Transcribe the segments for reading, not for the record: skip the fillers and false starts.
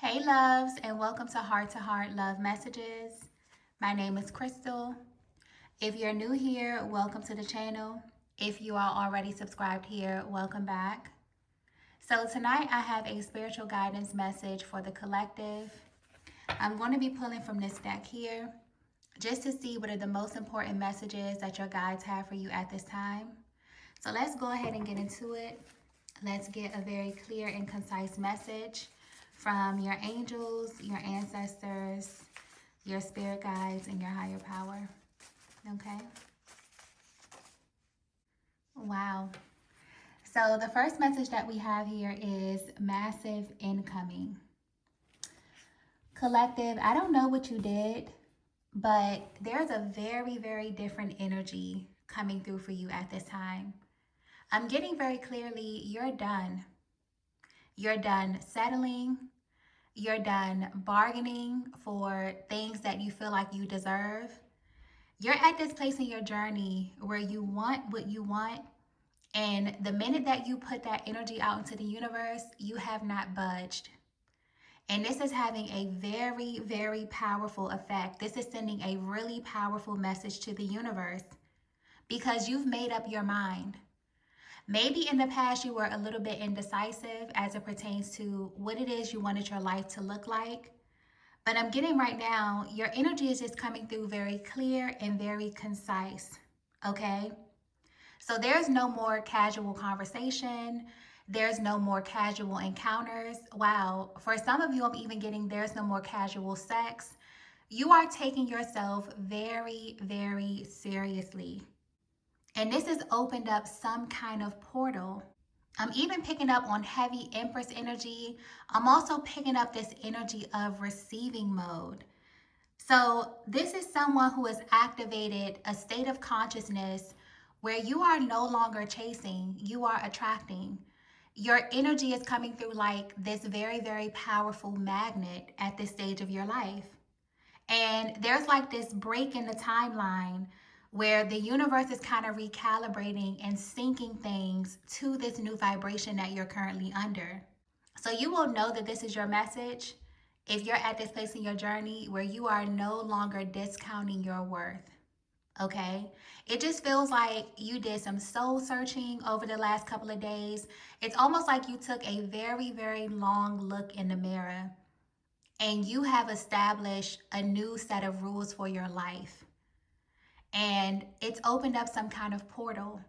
Hey loves, and welcome to Heart Love Messages. My name is Crystal. If you're new here, welcome to the channel. If you are already subscribed here, welcome back. So tonight I have a spiritual guidance message for the collective. I'm going to be pulling from this deck here just to see what are the most important messages that your guides have for you at this time. So let's go ahead and get into it. Let's get a very clear and concise message from your angels, your ancestors, your spirit guides, and your higher power. Okay? Wow. So the first message that we have here is massive incoming. Collective, I don't know what you did, but there's a very, very different energy coming through for you at this time. I'm getting very clearly, you're done. You're done settling. You're done bargaining for things that you feel like you deserve. You're at this place in your journey where you want what you want. And the minute that you put that energy out into the universe, you have not budged. And this is having a very, very powerful effect. This is sending a really powerful message to the universe because you've made up your mind. Maybe in the past you were a little bit indecisive as it pertains to what it is you wanted your life to look like. But I'm getting right now, your energy is just coming through very clear and very concise, okay? So there's no more casual conversation. There's no more casual encounters. Wow, for some of you, I'm even getting there's no more casual sex. You are taking yourself very, very seriously. And this has opened up some kind of portal. I'm even picking up on heavy Empress energy. I'm also picking up this energy of receiving mode. So this is someone who has activated a state of consciousness where you are no longer chasing, you are attracting. Your energy is coming through like this very, very powerful magnet at this stage of your life. And there's like this break in the timeline where the universe is kind of recalibrating and syncing things to this new vibration that you're currently under. So you will know that this is your message if you're at this place in your journey where you are no longer discounting your worth. Okay? It just feels like you did some soul searching over the last couple of days. It's almost like you took a very, very long look in the mirror and you have established a new set of rules for your life. And it's opened up some kind of portal.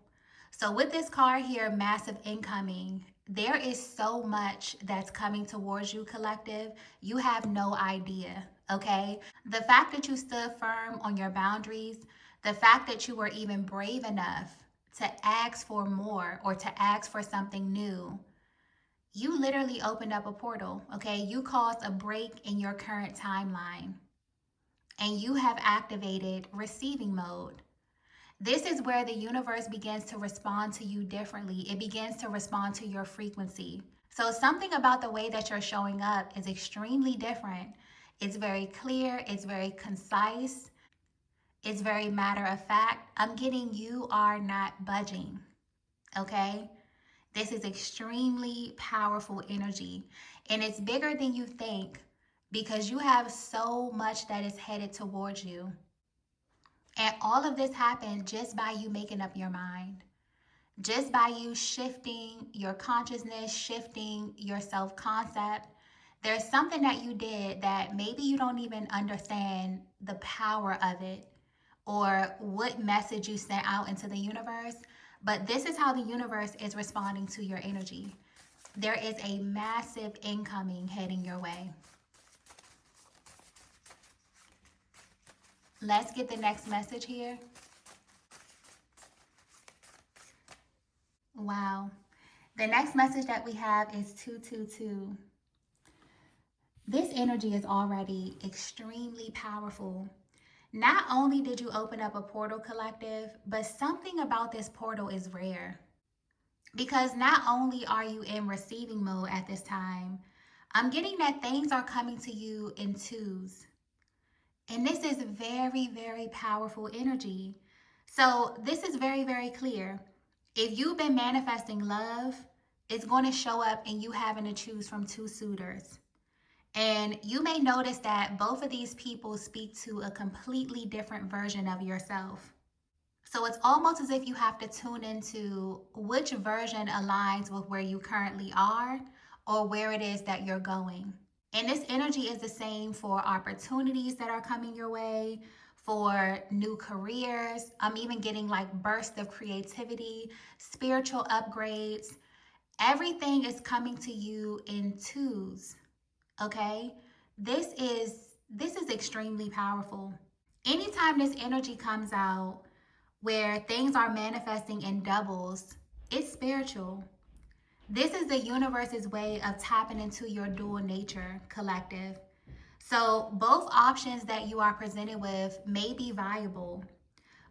So with this card here, massive incoming, there is so much that's coming towards you, collective. You have no idea, okay? The fact that you stood firm on your boundaries, the fact that you were even brave enough to ask for more or to ask for something new, you literally opened up a portal, okay? You caused a break in your current timeline and you have activated receiving mode. This is where the universe begins to respond to you differently. It begins to respond to your frequency. So something about the way that you're showing up is extremely different. It's very clear, it's very concise, it's very matter of fact. I'm getting you are not budging, okay? This is extremely powerful energy, and it's bigger than you think because you have so much that is headed towards you. And all of this happened just by you making up your mind, just by you shifting your consciousness, shifting your self-concept. There's something that you did that maybe you don't even understand the power of it or what message you sent out into the universe. But this is how the universe is responding to your energy. There is a massive incoming heading your way. Let's get the next message here. Wow. The next message that we have is 222. This energy is already extremely powerful. Not only did you open up a portal, collective, but something about this portal is rare. Because not only are you in receiving mode at this time, I'm getting that things are coming to you in twos. And this is very, very powerful energy. So this is very, very clear. If you've been manifesting love, it's going to show up in you having to choose from two suitors. And you may notice that both of these people speak to a completely different version of yourself. So it's almost as if you have to tune into which version aligns with where you currently are or where it is that you're going. And this energy is the same for opportunities that are coming your way, for new careers. I'm even getting like bursts of creativity, spiritual upgrades. Everything is coming to you in twos, okay? This is extremely powerful. Anytime this energy comes out where things are manifesting in doubles, it's spiritual. This is the universe's way of tapping into your dual nature, collective. So, both options that you are presented with may be viable,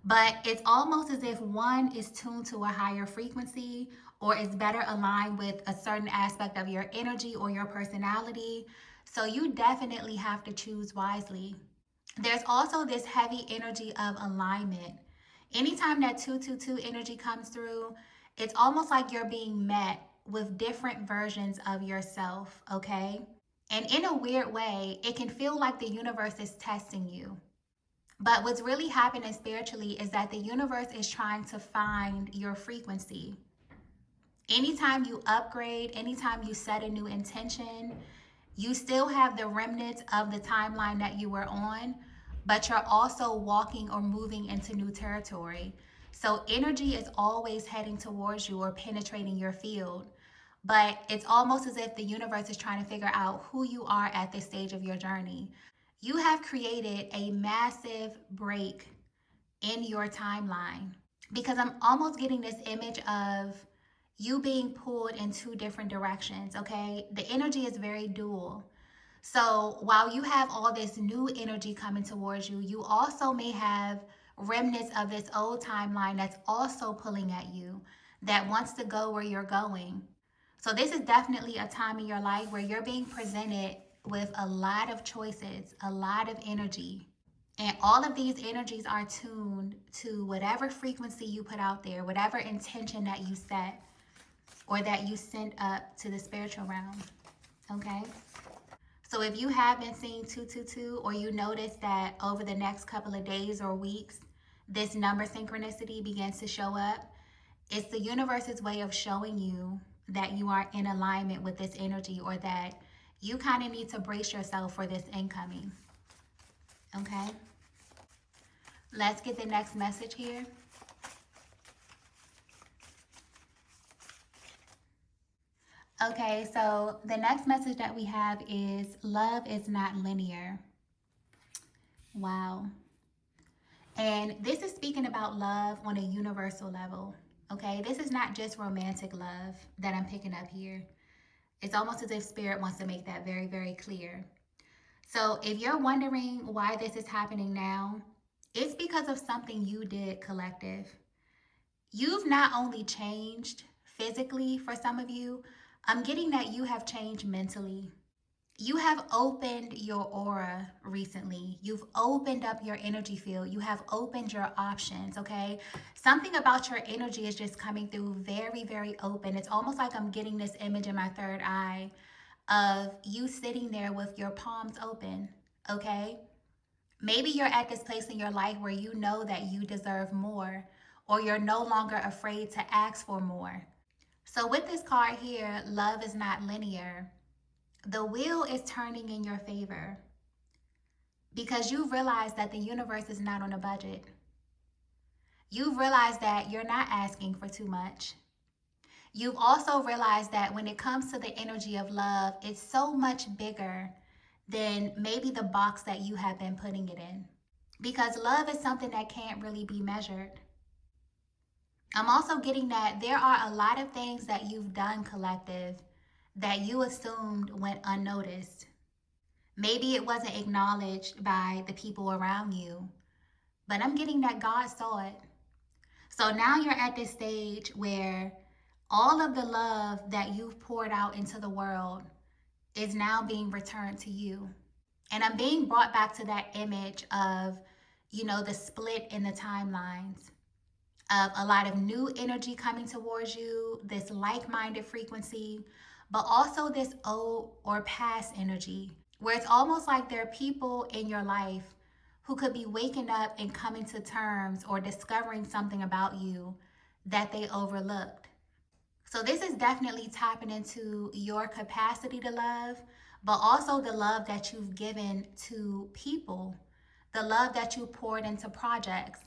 but it's almost as if one is tuned to a higher frequency or is better aligned with a certain aspect of your energy or your personality. So, you definitely have to choose wisely. There's also this heavy energy of alignment. Anytime that 222 energy comes through, it's almost like you're being met with different versions of yourself, okay? And in a weird way, it can feel like the universe is testing you. But what's really happening spiritually is that the universe is trying to find your frequency. Anytime you upgrade, anytime you set a new intention, you still have the remnants of the timeline that you were on, but you're also walking or moving into new territory. So energy is always heading towards you or penetrating your field. But it's almost as if the universe is trying to figure out who you are at this stage of your journey. You have created a massive break in your timeline because I'm almost getting this image of you being pulled in two different directions, okay? The energy is very dual. So while you have all this new energy coming towards you, you also may have remnants of this old timeline that's also pulling at you, that wants to go where you're going. So this is definitely a time in your life where you're being presented with a lot of choices, a lot of energy. And all of these energies are tuned to whatever frequency you put out there, whatever intention that you set or that you send up to the spiritual realm. Okay? So if you have been seeing 222 or you notice that over the next couple of days or weeks, this number synchronicity begins to show up, it's the universe's way of showing you that you are in alignment with this energy or that you kind of need to brace yourself for this incoming. Okay? Let's get the next message here. Okay, so the next message that we have is love is not linear. Wow. And this is speaking about love on a universal level. Okay, this is not just romantic love that I'm picking up here. It's almost as if Spirit wants to make that very, very clear. So if you're wondering why this is happening now, it's because of something you did, collective. You've not only changed physically for some of you, I'm getting that you have changed mentally. You have opened your aura recently. You've opened up your energy field. You have opened your options, okay? Something about your energy is just coming through very, very open. It's almost like I'm getting this image in my third eye of you sitting there with your palms open, okay? Maybe you're at this place in your life where you know that you deserve more, or you're no longer afraid to ask for more. So with this card here, love is not linear. The wheel is turning in your favor because you realize that the universe is not on a budget. You've realized that you're not asking for too much. You've also realized that when it comes to the energy of love, it's so much bigger than maybe the box that you have been putting it in. Because love is something that can't really be measured. I'm also getting that there are a lot of things that you've done, collective, that you assumed went unnoticed. Maybe it wasn't acknowledged by the people around you, but I'm getting that God saw it. So now you're at this stage where all of the love that you've poured out into the world is now being returned to you. And I'm being brought back to that image of, the split in the timelines of a lot of new energy coming towards you, this like-minded frequency, but also this old or past energy. where it's almost like there are people in your life who could be waking up and coming to terms or discovering something about you that they overlooked. So this is definitely tapping into your capacity to love, but also the love that you've given to people, the love that you poured into projects,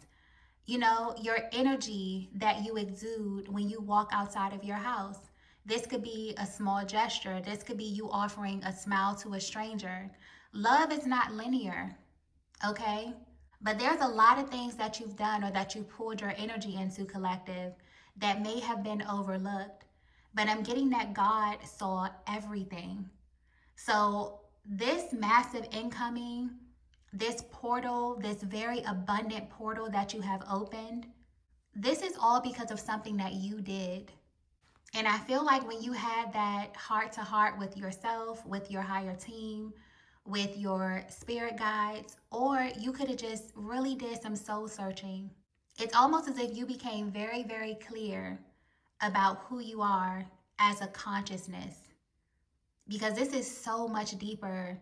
you know, your energy that you exude when you walk outside of your house. This could be a small gesture. This could be you offering a smile to a stranger. Love is not linear, okay? But there's a lot of things that you've done or that you pulled your energy into, collective, that may have been overlooked. But I'm getting that God saw everything. So this massive incoming, this portal, this very abundant portal that you have opened, this is all because of something that you did. And I feel like when you had that heart to heart with yourself, with your higher team, with your spirit guides, or you could have just really did some soul searching. It's almost as if you became very, very clear about who you are as a consciousness, because this is so much deeper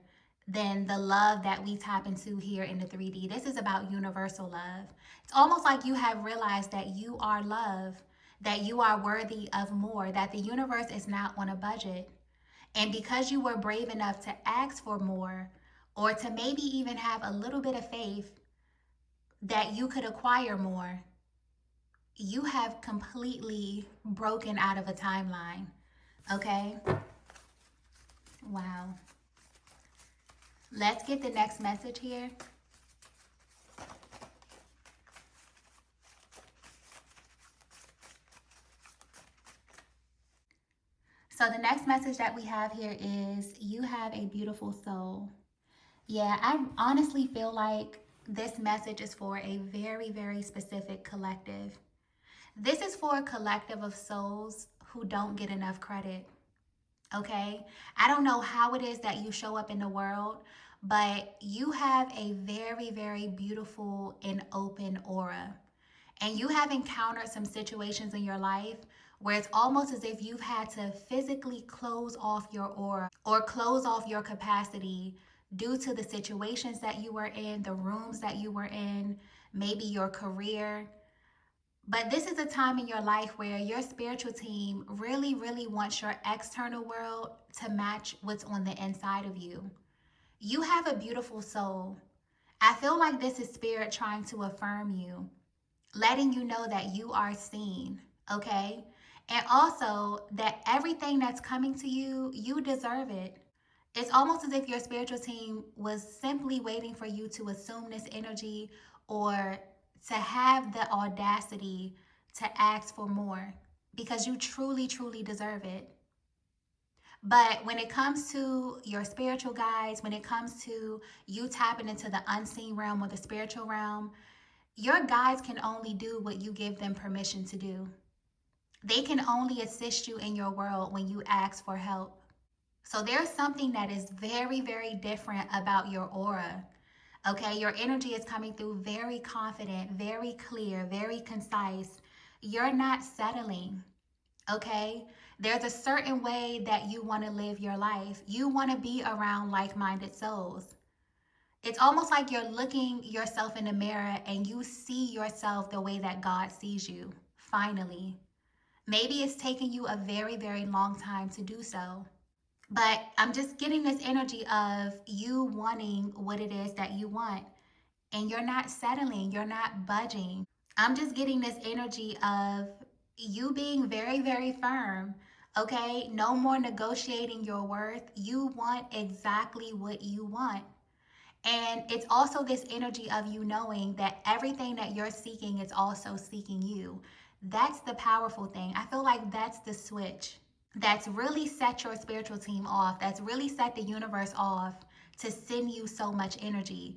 than the love that we tap into here in the 3D. This is about universal love. It's almost like you have realized that you are love, that you are worthy of more, that the universe is not on a budget. And because you were brave enough to ask for more, or to maybe even have a little bit of faith that you could acquire more, you have completely broken out of a timeline. Okay? Wow. Let's get the next message here. So the next message that we have here is you have a beautiful soul. Yeah, I honestly feel like this message is for a very, very specific collective. This is for a collective of souls who don't get enough credit. Okay? I don't know how it is that you show up in the world, but you have a very, very beautiful and open aura. And you have encountered some situations in your life where it's almost as if you've had to physically close off your aura or close off your capacity due to the situations that you were in, the rooms that you were in, maybe your career. But this is a time in your life where your spiritual team really, really wants your external world to match what's on the inside of you. You have a beautiful soul. I feel like this is spirit trying to affirm you, letting you know that you are seen, okay? And also that everything that's coming to you, you deserve it. It's almost as if your spiritual team was simply waiting for you to assume this energy or to have the audacity to ask for more, because you truly, truly deserve it. But when it comes to your spiritual guides, when it comes to you tapping into the unseen realm or the spiritual realm, your guides can only do what you give them permission to do. They can only assist you in your world when you ask for help. So there's something that is very, very different about your aura. Okay, your energy is coming through very confident, very clear, very concise. You're not settling. Okay, there's a certain way that you want to live your life. You want to be around like minded souls. It's almost like you're looking yourself in the mirror and you see yourself the way that God sees you, finally. Maybe it's taken you a very, very long time to do so. But I'm just getting this energy of you wanting what it is that you want. And you're not settling, you're not budging. I'm just getting this energy of you being very, very firm. Okay? No more negotiating your worth. You want exactly what you want. And it's also this energy of you knowing that everything that you're seeking is also seeking you. That's the powerful thing. I feel like that's the switch that's really set your spiritual team off, that's really set the universe off to send you so much energy.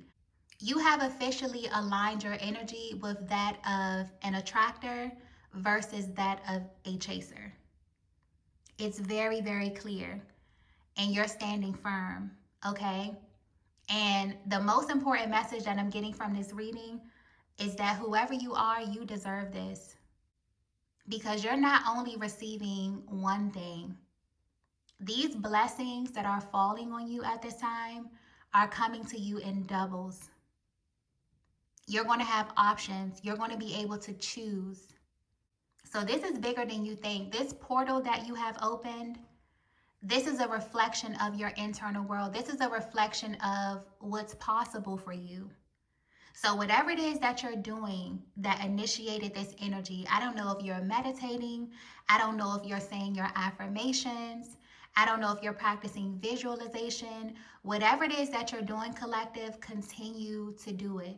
You have officially aligned your energy with that of an attractor versus that of a chaser. It's very, very clear. And you're standing firm, okay? And the most important message that I'm getting from this reading is that whoever you are, you deserve this. Because you're not only receiving one thing, These blessings that are falling on you at this time are coming to you in doubles. You're going to have options. You're going to be able to choose. So this is bigger than you think. This portal that you have opened, this is a reflection of your internal world. This is a reflection of what's possible for you. So whatever it is that you're doing that initiated this energy, I don't know if you're meditating, I don't know if you're saying your affirmations, I don't know if you're practicing visualization, whatever it is that you're doing, collective, continue to do it.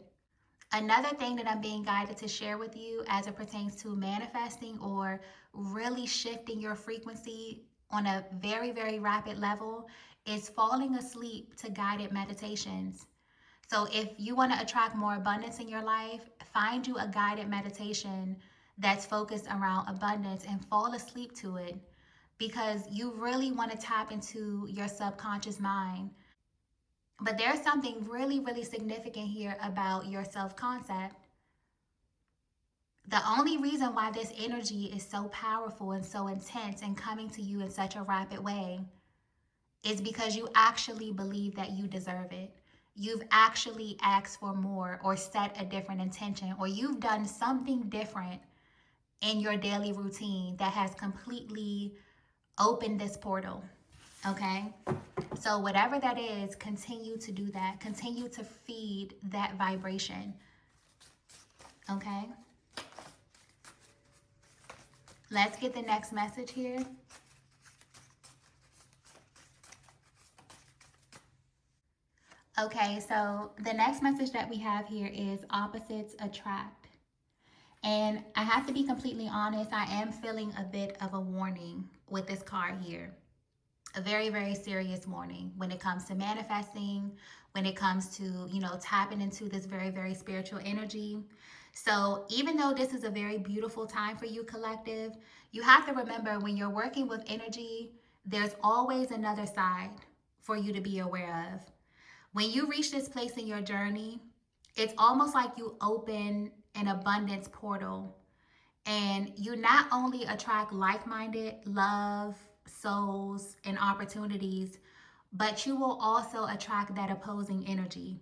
Another thing that I'm being guided to share with you as it pertains to manifesting or really shifting your frequency on a very, very rapid level is falling asleep to guided meditations. So if you want to attract more abundance in your life, find you a guided meditation that's focused around abundance and fall asleep to it, because you really want to tap into your subconscious mind. But there's something really, really significant here about your self-concept. The only reason why this energy is so powerful and so intense and coming to you in such a rapid way is because you actually believe that you deserve it. You've actually asked for more or set a different intention, or you've done something different in your daily routine that has completely opened this portal. Okay? So, whatever that is, continue to do that. Continue to feed that vibration. Okay? Let's get the next message here. Okay, so the next message that we have here is opposites attract. And I have to be completely honest, I am feeling a bit of a warning with this card here. A very, very serious warning when it comes to manifesting, when it comes to, tapping into this very, very spiritual energy. So even though this is a very beautiful time for you, collective, you have to remember when you're working with energy, there's always another side for you to be aware of. When you reach this place in your journey, it's almost like you open an abundance portal, and you not only attract like-minded love, souls, and opportunities, but you will also attract that opposing energy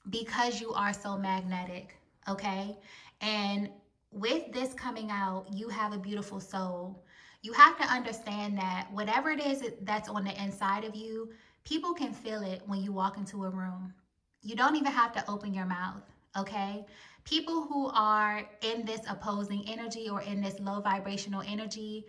because you are so magnetic, okay? And with this coming out, you have a beautiful soul. You have to understand that whatever it is that's on the inside of you, people can feel it when you walk into a room. You don't even have to open your mouth, okay? People who are in this opposing energy or in this low vibrational energy,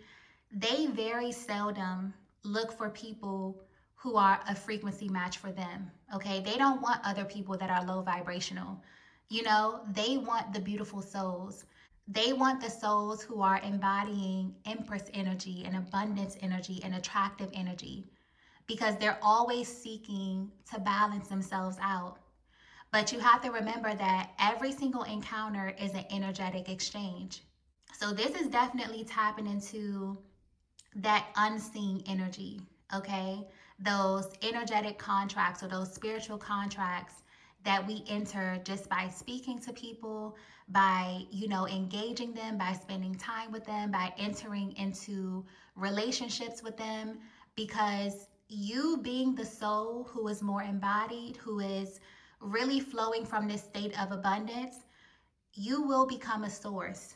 they very seldom look for people who are a frequency match for them, okay? They don't want other people that are low vibrational. They want the beautiful souls. They want the souls who are embodying Empress energy and abundance energy and attractive energy, because they're always seeking to balance themselves out. But you have to remember that every single encounter is an energetic exchange. So this is definitely tapping into that unseen energy, okay? Those energetic contracts or those spiritual contracts that we enter just by speaking to people, by, engaging them, by spending time with them, by entering into relationships with them, because you being the soul who is more embodied, who is really flowing from this state of abundance, you will become a source.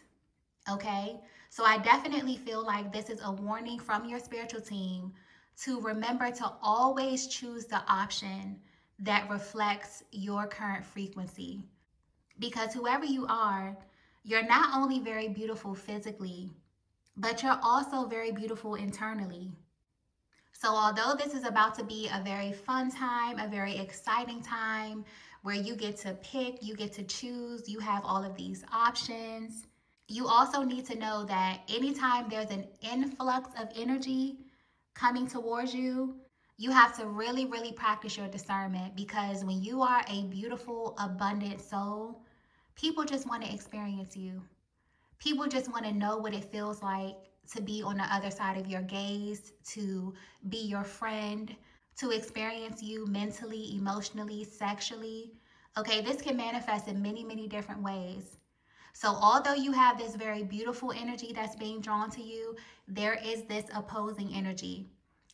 Okay? So I definitely feel like this is a warning from your spiritual team to remember to always choose the option that reflects your current frequency. Because whoever you are, you're not only very beautiful physically, but you're also very beautiful internally. So although this is about to be a very fun time, a very exciting time where you get to pick, you get to choose, you have all of these options, you also need to know that anytime there's an influx of energy coming towards you, you have to really, really practice your discernment, because when you are a beautiful, abundant soul, people just want to experience you. People just want to know what it feels like to be on the other side of your gaze, to be your friend, to experience you mentally, emotionally, sexually. Okay, this can manifest in many, many different ways. So although you have this very beautiful energy that's being drawn to you, there is this opposing energy.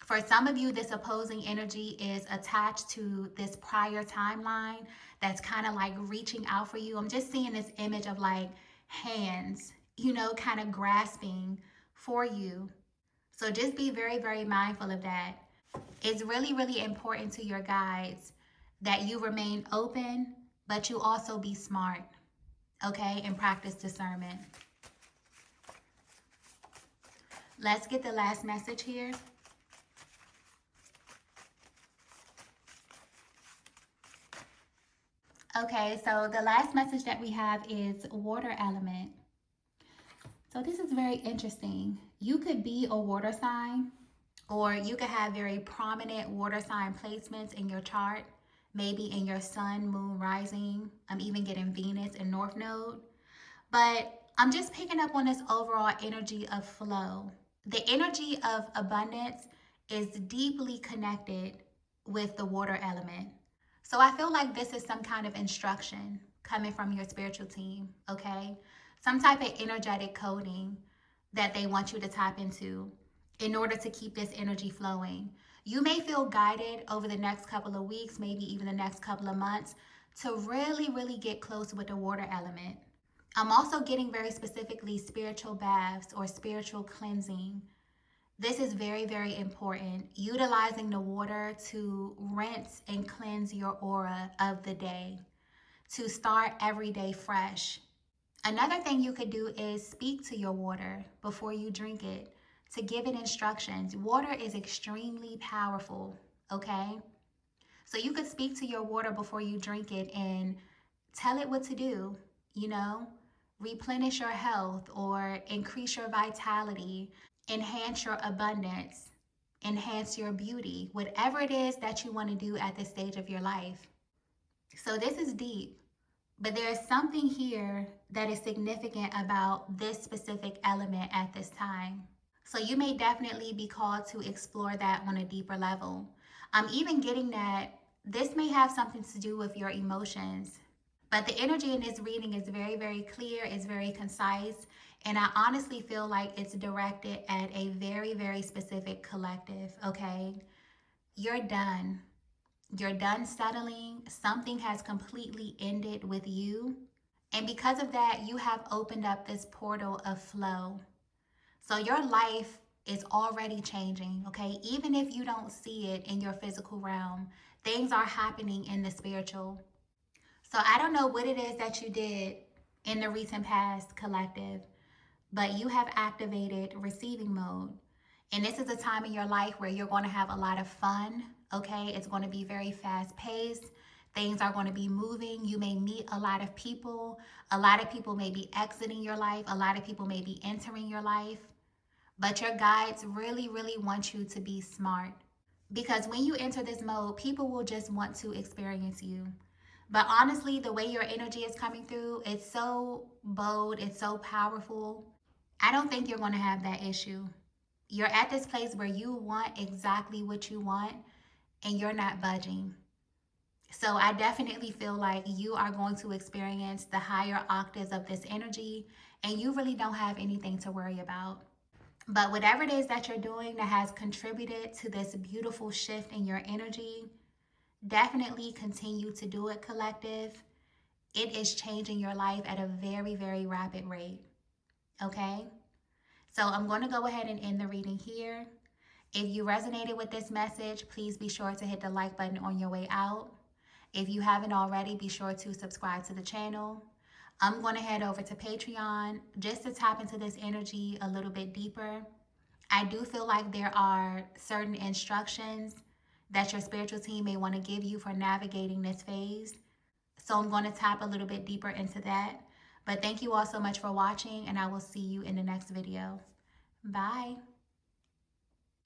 For some of you, this opposing energy is attached to this prior timeline that's kind of like reaching out for you. I'm just seeing this image of like hands, you know, kind of grasping for you. So just be very, very mindful of that. It's really, really important to your guides that you remain open, but you also be smart, okay, and practice discernment. Let's get the last message here. Okay, so the last message that we have is water element. So this is very interesting. You could be a water sign, or you could have very prominent water sign placements in your chart, maybe in your sun, moon, rising. I'm even getting Venus and North Node. But I'm just picking up on this overall energy of flow. The energy of abundance is deeply connected with the water element. So I feel like this is some kind of instruction coming from your spiritual team, okay? Some type of energetic coding that they want you to tap into in order to keep this energy flowing. You may feel guided over the next couple of weeks, maybe even the next couple of months, to really, really get close with the water element. I'm also getting very specifically spiritual baths or spiritual cleansing. This is very, very important. Utilizing the water to rinse and cleanse your aura of the day, to start every day fresh. Another thing you could do is speak to your water before you drink it, to give it instructions. Water is extremely powerful, okay? So you could speak to your water before you drink it and tell it what to do, you know? Replenish your health or increase your vitality, enhance your abundance, enhance your beauty, whatever it is that you want to do at this stage of your life. So this is deep, but there is something here that is significant about this specific element at this time. So you may definitely be called to explore that on a deeper level. I'm even getting that this may have something to do with your emotions. But the energy in this reading is very, very clear, it's very concise, and I honestly feel like it's directed at a very, very specific collective, okay? You're done. You're done settling. Something has completely ended with you. And because of that, you have opened up this portal of flow. So your life is already changing, okay? Even if you don't see it in your physical realm, things are happening in the spiritual. So I don't know what it is that you did in the recent past, collective, but you have activated receiving mode. And this is a time in your life where you're going to have a lot of fun, okay? It's going to be very fast paced. Things are going to be moving. You may meet a lot of people. A lot of people may be exiting your life. A lot of people may be entering your life. But your guides really, really want you to be smart. Because when you enter this mode, people will just want to experience you. But honestly, the way your energy is coming through, it's so bold, it's so powerful. I don't think you're going to have that issue. You're at this place where you want exactly what you want and you're not budging. So I definitely feel like you are going to experience the higher octaves of this energy and you really don't have anything to worry about. But whatever it is that you're doing that has contributed to this beautiful shift in your energy, definitely continue to do it, collective. It is changing your life at a very, very rapid rate. Okay? So I'm going to go ahead and end the reading here. If you resonated with this message, please be sure to hit the like button on your way out. If you haven't already, be sure to subscribe to the channel. I'm going to head over to Patreon just to tap into this energy a little bit deeper. I do feel like there are certain instructions that your spiritual team may want to give you for navigating this phase. So I'm going to tap a little bit deeper into that. But thank you all so much for watching, and I will see you in the next video. Bye.